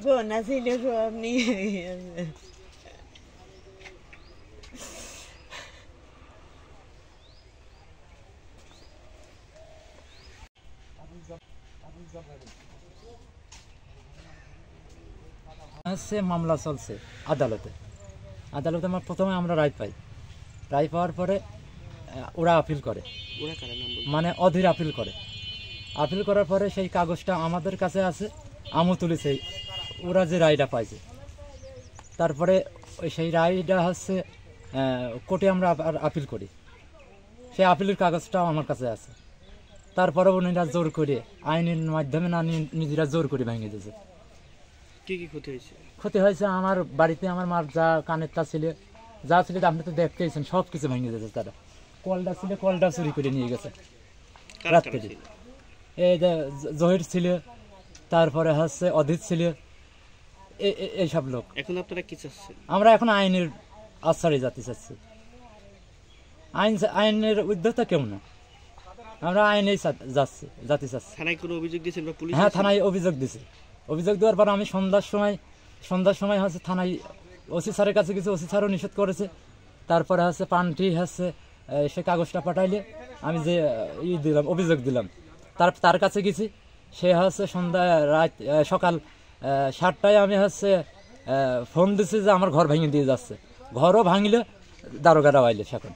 গহনা ছিল সব নিয়ে গেছে। মামলা চলছে আদালতে। আমার প্রথমে আমরা রায় পাই, রায় পাওয়ার পরে ওরা আপিল করে, মানে অধীর আপিল করে। আপিল করার পরে সেই কাগজটা আমাদের কাছে আছে, আমও তুলেছে ওরা যে রায়টা পাইছে। তারপরে সেই রায়টা হচ্ছে কোর্টে আমরা আপিল করি, সেই আপিলের কাগজটাও আমার কাছে আছে। তারপরে উনিরা জোর করে আইনের মাধ্যমে না নিজেরা জোর করে ভেঙে দিয়েছে। কি কি ক্ষতি হয়েছে? ক্ষতি হয়েছে আমার বাড়িতে আমার মার যা কানের তা ছিল, যা ছিল আপনি তো দেখতেইছেন, সব কিছু ভেঙে দিয়েছে। তারা কলটা ছিল, কলটা চুরি করে নিয়ে গেছে রাত্রে। এই যে জহির ছিল, তারপরে হচ্ছে অধীর ছিল, এইসব লোক। এখন আপনারা কি চাচ্ছেন? আমরা এখন আইনের আশ্রয়ে যেতে চাচ্ছি। আইনের উদ্যোক্তা কেউ না, আমরা আইনেই যেতে চাচ্ছি। থানায় কোনো অভিযোগ দিয়েছেন বা পুলিশ? হ্যাঁ, থানায় অভিযোগ দিয়েছে। অভিযোগ দেওয়ার পর আমি সন্ধ্যার সময় হচ্ছে থানায় ওসি স্যারের কাছে কিছু, ওসি স্যারও নিষেধ করেছে। তারপরে হচ্ছে পান্টি হচ্ছে সে কাগজটা পাঠাইলে আমি যে দিলাম, অভিযোগ দিলাম, তার কাছে গেছি। সে হচ্ছে সকাল 7টায় আমি হচ্ছে ফোন দিচ্ছি যে আমার ঘর ভেঙে দিয়ে যাচ্ছে। ঘরও ভাঙলে দারোগারা আইলে এখন।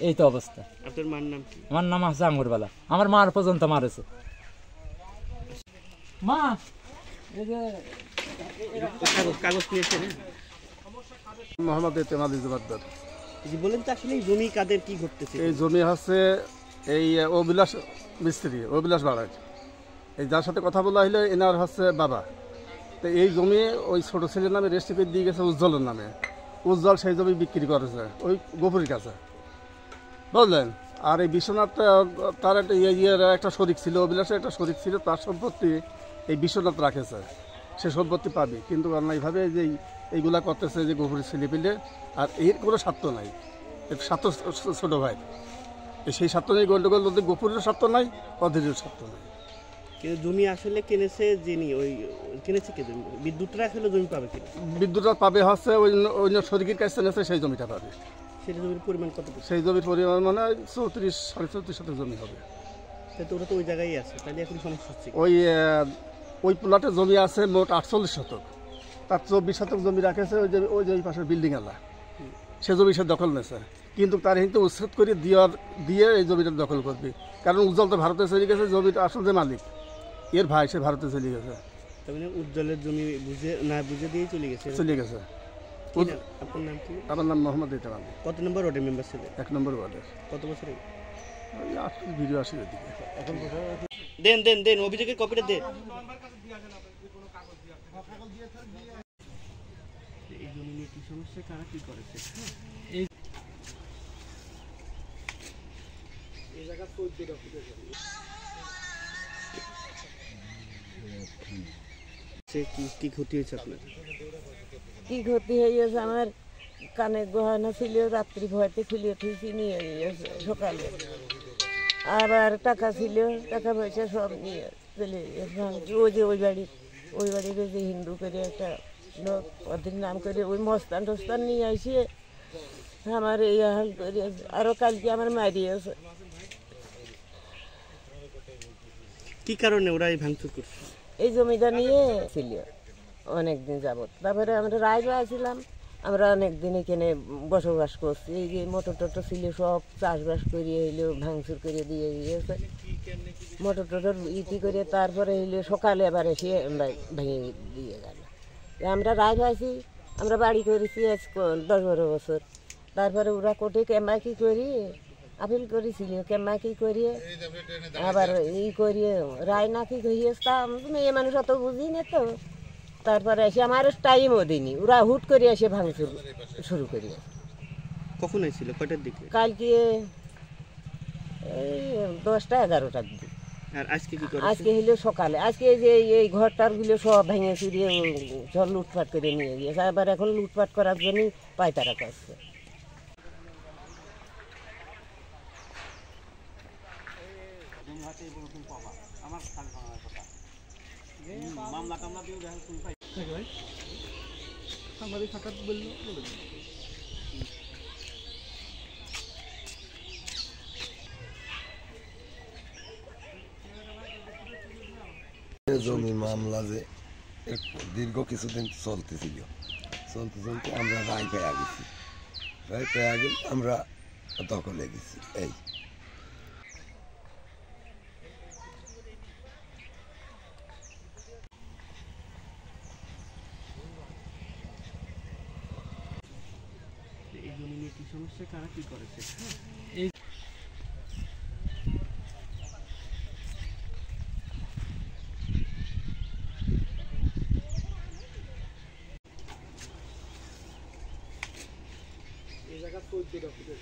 এই তো অবস্থা। আপনার মার নাম কি? আমার নাম হচ্ছে আঙ্গুরবালা। আমার মার পর্যন্ত মারেছে। মা কাগজ নিয়েছেন? মোহাম্মদ এতেমাদ জুবাদ্দার। জি বলেন তো, আসলে এই জমি কাদের, কি ঘটতেছে? এই জমি হচ্ছে এই অবিলাস মিস্ত্রি, অবিলাস বাড়ার, এই যার সাথে কথা বলা হইলে এনার হচ্ছে বাবা। তো এই জমি ওই ছোটো ছেলের নামে রেস্ট্রিপেট দিয়ে গেছে উজ্জ্বলের নামে। উজ্জ্বল সেই জমি বিক্রি করেছে ওই গোপুরের কাছে, বুঝলেন। আর এই বিশ্বনাথ তার একটা শরিক ছিল, অবিলাসের একটা শরিক ছিল, তার সম্পত্তি এই বিশ্বনাথ রাখেছে, সে সম্পত্তি পাবি। কিন্তু এইভাবে যে এইগুলা করতেছে যে গোপুরের ছেলে পেলে, আর এর কোনো স্বার্থ নাই, এর স্বার্থ ছোটো ভাই। সেই স্বার্থ নেই, গন্ডগোল বলতে গোপুরের স্বার্থ নাই, অধীরের স্বার্থ নাই। কিন্তু জমি আসলে কিনেছে যিনি, ওই কিনেছে কে জমি? বিদ্যুৎরা আসলে জমি পাবে কি? বিদ্যুৎটা পাবে হচ্ছে অন্য শরিকের কাছে নিয়েছে, সেই জমিটা পাবে। সেই জমির পরিমাণ কত? সেই জমির পরিমাণ মানে 34-34 শতক জমি হবে। তো ওরা তো ওই জায়গায় আছে, তাহলে এখন সমস্যা হচ্ছে। ওই প্লটে জমি আছে মোট 48 শতক, তার 24 শতক জমি রাখেছে ওই যে পাশের বিল্ডিং আলা, সে জমি সে দখল নিয়েছে। কিন্তু তার হিন্দু উচ্ছেদ করে দিয়ে এই জমিটা দখল করবে, কারণ উজ্জ্বল তো ভারতে চলে গেছে, জমিটা আসল যে মালিক এর ভাই, সে ভারতে চলে গেছে। তার মানে উজ্জ্বলের জমি বুঝে দিয়ে চলে গেছে। আপনার নাম কি? আমার নাম মোহাম্মদ এতেমাদ। কত নম্বর ওয়ার্ডের মেম্বার ছিলেন? 1 নম্বর ওয়ার্ডের। কত বছর? ভিডিও আসে দিকে। দেন অভিযোগের কপিটা দেন। এই জমি নিয়ে কি সমস্যা, কারা কি করেছে? এই জায়গা 14 কি ক্ষতি হয়েছে আপনার? কি ক্ষতি হয়েছে আমার, কানের গহনা ছিল, রাত্রি ভয়তে খুলে উঠেছি নিয়ে গিয়েছে সকালে। আবার টাকা ছিল, টাকা পয়সা সব নিয়ে চলে গিয়েছে। ওই বাড়ির যে হিন্দু করে একটা লোক, ওদের নাম করে ওই মস্তান টস্তান নিয়ে আসে আমার এই হাল করে। আরও কালকে আমার মারিয়েছে। কি কারণে ওরা এই ভাঙচুর করছে? এই জমিটা নিয়ে ছিল অনেকদিন যাবত। তারপরে আমরা রায় আসছিলাম, আমরা অনেকদিন এখানে বসবাস করছি। এই যে মোটর টোটর ছিল সব চাষবাস করিয়ে এলো ভাঙচুর করে দিয়ে গিয়েছে, মোটর টোটর ইটি করে। তারপরে এলো সকালে আবার এসে আমরা ভেঙে দিয়ে গেল। আমরা রায় পাইছি, আমরা বাড়ি করেছি আজ 10-12 বছর। তারপরে ওরা কোর্টে কেমাকি করি আপিল করেছিল, কেমাকি করিয়ে আবার করিয়ে রায় নাকি হয়েছে। তা মেয়ে মানুষ অত বুঝি না তো। তারপরে এসে আমার টাইমও দিইনি, ওরা হুট করে এসে ভাঙচুর শুরু করি। কখন এসেছিল, কয়টার দিকে? কালকে এই 10টা-11টার দিকে। আর আজকে কি করে? আজকে হলো সকালে। আজকে যে এই ঘরটারগুলো সব ভেঙে চুরিয়ে সব লুটপাট করে নিয়ে গিয়েছে। আবার এখন লুটপাট করার জন্যই পায়তারা করছে। সাংবাদিক সাক্ষাৎ বললো বলে দিন। জমির মামলা যে দীর্ঘ কিছুদিন চলতেছিল, চলতে আমরা রায় পেয়ে গেছি, রায় পেয়ে গেলে আমরা দখলে গেছি। এই এই জমি নিয়ে কি সমস্যা, কারা কি করেছে? এই জায়গা 14টা ফুটে